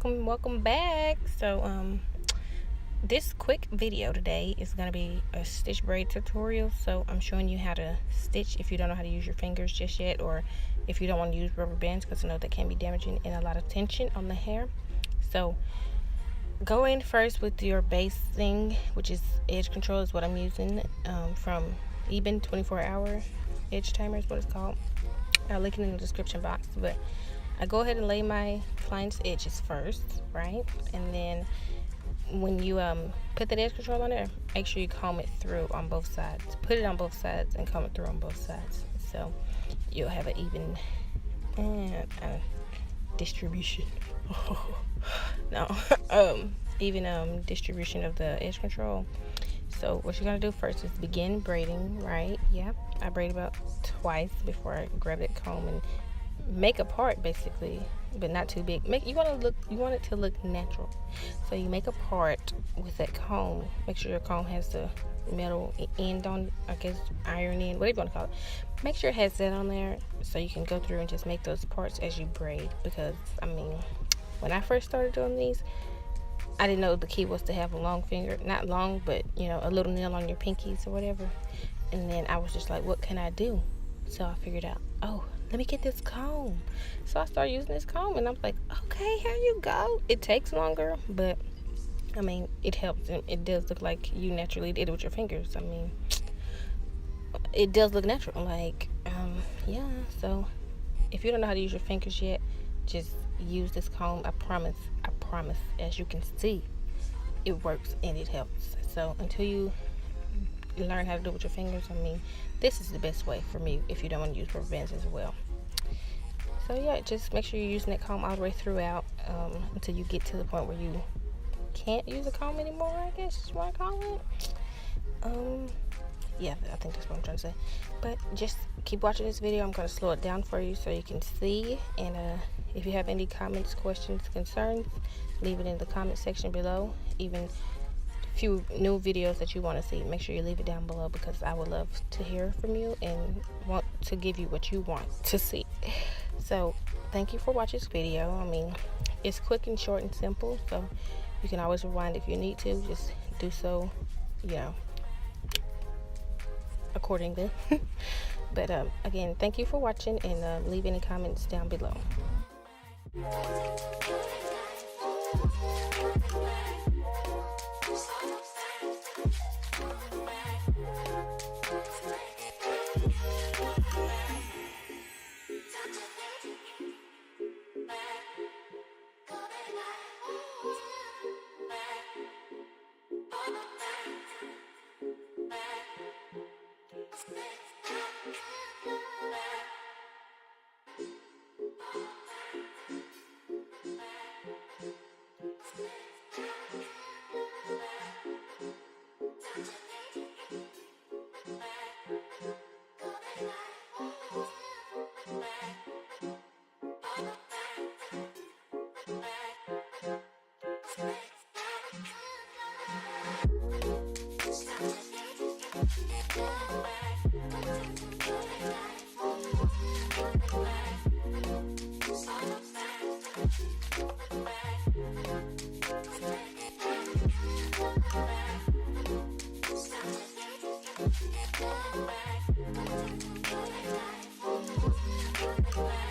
welcome back. So this quick video today is going to be a stitch braid tutorial. So I'm showing you how to stitch if you don't know how to use your fingers just yet, or if you don't want to use rubber bands, because I know that can be damaging and a lot of tension on the hair. So go in first with your base thing, which is edge control, is what I'm using, from Eben 24-hour edge timer is what it's called. I'll link it in the description box. But I go ahead and lay my client's edges first, right? And then when you put that edge control on there, make sure you comb it through on both sides. Put it on both sides and comb it through on both sides, so you'll have an even distribution. Even distribution of the edge control. So what you're gonna do first is begin braiding, right? Yep. I braid about twice before I grab that comb and make a part, basically, but not too big. You want it to look natural. So you make a part with that comb. Make sure your comb has the metal end on, I guess, iron end, whatever you want to call it. Make sure it has that on there so you can go through and just make those parts as you braid. Because I mean, when I first started doing these, I didn't know the key was to have a long finger, not long, but you know, a little nail on your pinkies or whatever. And then I was just like, what can I do? So I figured out, oh, let me get this comb. So I started using this comb, and I'm like, okay, here you go. It takes longer, but I mean, it helps. It does look like you naturally did it with your fingers. I mean, it does look natural. Like, yeah. So if you don't know how to use your fingers yet, just use this comb. I promise. As you can see, it works and it helps. So until you learn how to do it with your fingers, I mean, this is the best way for me if you don't want to use rubber bands as well. So yeah, just make sure you're using that comb all the way throughout, until you get to the point where you can't use a comb anymore, I guess is what I call it. Yeah, I think that's what I'm trying to say. But just keep watching this video. I'm going to slow it down for you so you can see. And if you have any comments, questions, concerns, leave it in the comment section below. Even few new videos that you want to see, make sure you leave it down below, because I would love to hear from you and want to give you what you want to see. So thank you for watching this video. I mean, it's quick and short and simple, so you can always rewind if you need to. Just do so, you know, accordingly. But again, thank you for watching, and leave any comments down below. Bye.